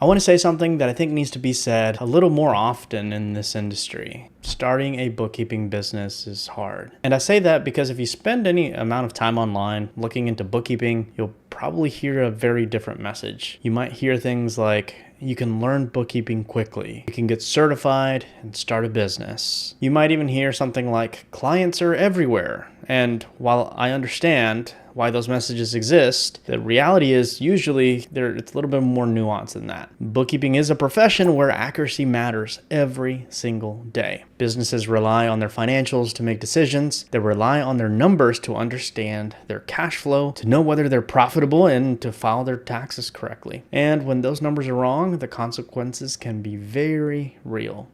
I want to say something that I think needs to be said a little more often in this industry. Starting a bookkeeping business is hard. And I say that because if you spend any amount of time online looking into bookkeeping, you'll probably hear a very different message. You might hear things like, you can learn bookkeeping quickly. You can get certified and start a business. You might even hear something like, clients are everywhere. And while I understand why those messages exist, the reality is usually it's a little bit more nuanced than that. Bookkeeping is a profession where accuracy matters every single day. Businesses rely on their financials to make decisions. They rely on their numbers to understand their cash flow, to know whether they're profitable, and to file their taxes correctly. And when those numbers are wrong, the consequences can be very real.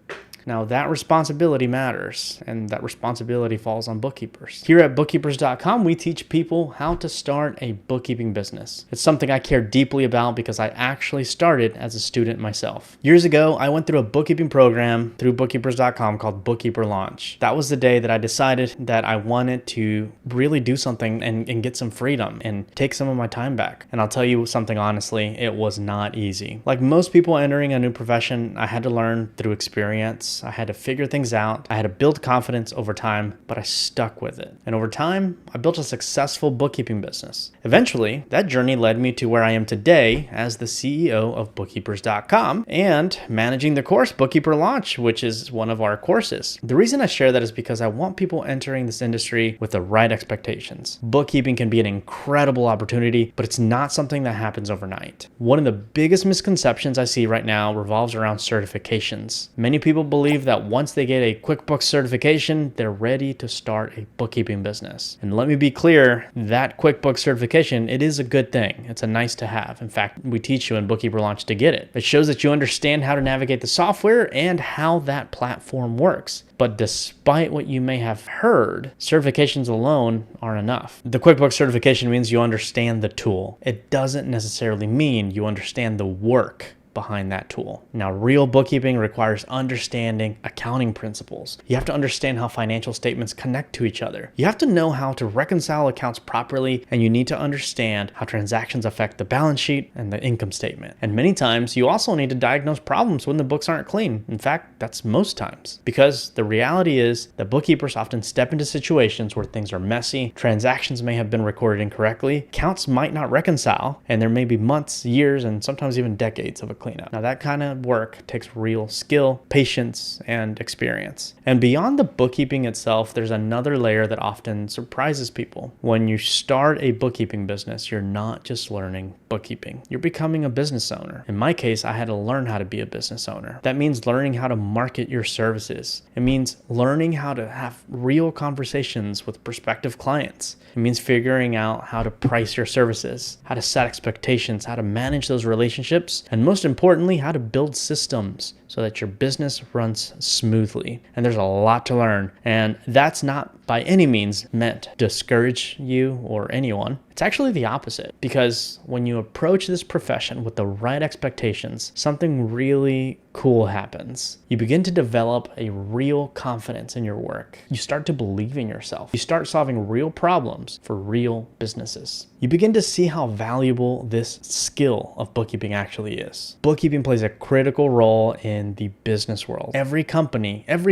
Now that responsibility matters, and that responsibility falls on bookkeepers. Here at Bookkeepers.com, we teach people how to start a bookkeeping business. It's something I care deeply about because I actually started as a student myself. Years ago, I went through a bookkeeping program through Bookkeepers.com called Bookkeeper Launch. That was the day that I decided that I wanted to really do something and get some freedom and take some of my time back. And I'll tell you something honestly, it was not easy. Like most people entering a new profession, I had to learn through experience. I had to figure things out. I had to build confidence over time, but I stuck with it. And over time, I built a successful bookkeeping business. Eventually, that journey led me to where I am today as the CEO of Bookkeepers.com and managing the course Bookkeeper Launch, which is one of our courses. The reason I share that is because I want people entering this industry with the right expectations. Bookkeeping can be an incredible opportunity, but it's not something that happens overnight. One of the biggest misconceptions I see right now revolves around certifications. Many people believe that once they get a QuickBooks certification, they're ready to start a bookkeeping business. And let me be clear, that QuickBooks certification, it is a good thing. It's a nice to have. In fact, we teach you in Bookkeeper Launch to get it. It shows that you understand how to navigate the software and how that platform works. But despite what you may have heard, certifications alone aren't enough. The QuickBooks certification means you understand the tool. It doesn't necessarily mean you understand the work behind that tool. Now, real bookkeeping requires understanding accounting principles. You have to understand how financial statements connect to each other. You have to know how to reconcile accounts properly, and you need to understand how transactions affect the balance sheet and the income statement. And many times, you also need to diagnose problems when the books aren't clean. In fact, that's most times. Because the reality is that bookkeepers often step into situations where things are messy, transactions may have been recorded incorrectly, accounts might not reconcile, and there may be months, years, and sometimes even decades of a cleanup. Now that kind of work takes real skill, patience, and experience. And beyond the bookkeeping itself, there's another layer that often surprises people. When you start a bookkeeping business, you're not just learning bookkeeping. You're becoming a business owner. In my case, I had to learn how to be a business owner. That means learning how to market your services. It means learning how to have real conversations with prospective clients. It means figuring out how to price your services, how to set expectations, how to manage those relationships, and most importantly, how to build systems so that your business runs smoothly. And there's a lot to learn. And that's not by any means meant to discourage you or anyone. It's actually the opposite, because when you approach this profession with the right expectations, something really cool happens. You begin to develop a real confidence in your work. You start to believe in yourself. You start solving real problems for real businesses. You begin to see how valuable this skill of bookkeeping actually is. Bookkeeping plays a critical role in the business world. Every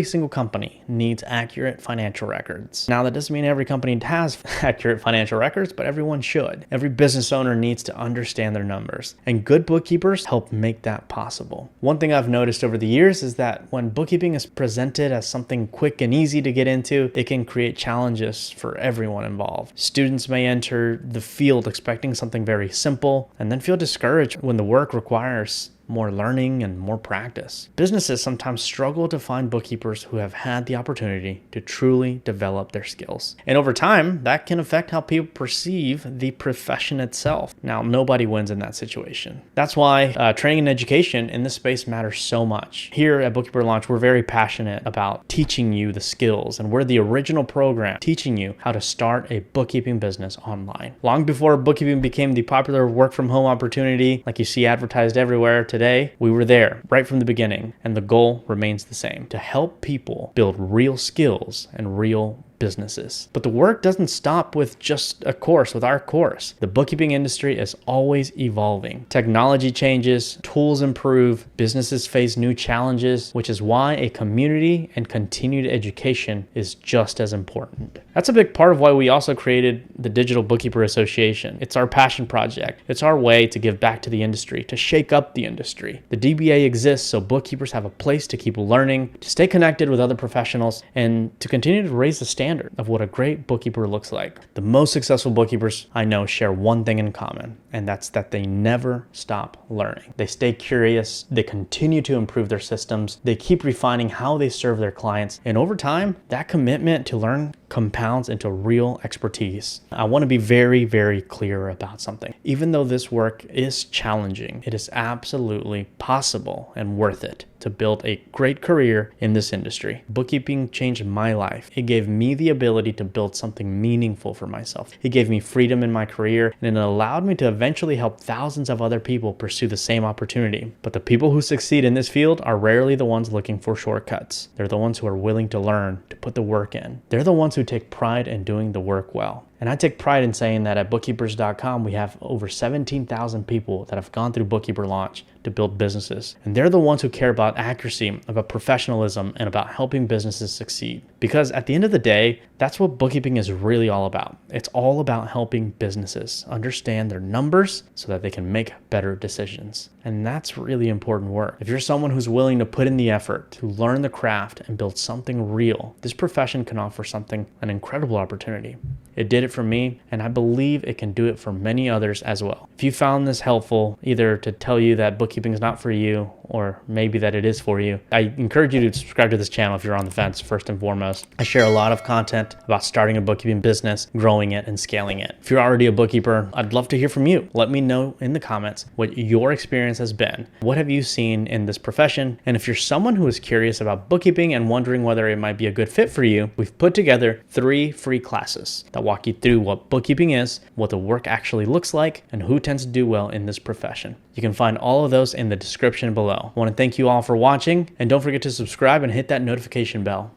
single company needs accurate financial records. Now, that doesn't mean every company has accurate financial records, but everyone should. Every business owner needs to understand their numbers, and good bookkeepers help make that possible. One thing I've noticed over the years is that when bookkeeping is presented as something quick and easy to get into, it can create challenges for everyone involved. Students may enter the field expecting something very simple and then feel discouraged when the work requires more learning and more practice. Businesses sometimes struggle to find bookkeepers who have had the opportunity to truly develop their skills. And over time, that can affect how people perceive the profession itself. Now, nobody wins in that situation. That's why training and education in this space matters so much. Here at Bookkeeper Launch, we're very passionate about teaching you the skills, and we're the original program teaching you how to start a bookkeeping business online. Long before bookkeeping became the popular work from home opportunity like you see advertised everywhere today, we were there right from the beginning, and the goal remains the same: to help people build real skills and real businesses. But the work doesn't stop with just a course, with our course. The bookkeeping industry is always evolving. Technology changes, tools improve, businesses face new challenges, which is why a community and continued education is just as important. That's a big part of why we also created the Digital Bookkeeper Association. It's our passion project. It's our way to give back to the industry, to shake up the industry. The DBA exists so bookkeepers have a place to keep learning, to stay connected with other professionals, and to continue to raise the standard of what a great bookkeeper looks like. The most successful bookkeepers I know share one thing in common, and that's that they never stop learning. They stay curious, they continue to improve their systems, they keep refining how they serve their clients, and over time, that commitment to learn compounds into real expertise. I want to be very, very clear about something. Even though this work is challenging, it is absolutely possible and worth it to build a great career in this industry. Bookkeeping changed my life. It gave me the ability to build something meaningful for myself. It gave me freedom in my career, and it allowed me to eventually help thousands of other people pursue the same opportunity. But the people who succeed in this field are rarely the ones looking for shortcuts. They're the ones who are willing to learn, to put the work in. They're the ones who take pride in doing the work well. And I take pride in saying that at Bookkeepers.com, we have over 17,000 people that have gone through Bookkeeper Launch to build businesses. And they're the ones who care about accuracy, about professionalism, and about helping businesses succeed. Because at the end of the day, that's what bookkeeping is really all about. It's all about helping businesses understand their numbers so that they can make better decisions. And that's really important work. If you're someone who's willing to put in the effort to learn the craft and build something real, this profession can offer an incredible opportunity. It did it for me, and I believe it can do it for many others as well. If you found this helpful, either to tell you that bookkeeping is not for you, or maybe that it is for you, I encourage you to subscribe to this channel if you're on the fence, first and foremost. I share a lot of content about starting a bookkeeping business, growing it, and scaling it. If you're already a bookkeeper, I'd love to hear from you. Let me know in the comments what your experience has been. What have you seen in this profession? And if you're someone who is curious about bookkeeping and wondering whether it might be a good fit for you, we've put together 3 free classes that walk you through what bookkeeping is, what the work actually looks like, and who tends to do well in this profession. You can find all of those in the description below. I want to thank you all for watching, and don't forget to subscribe and hit that notification bell.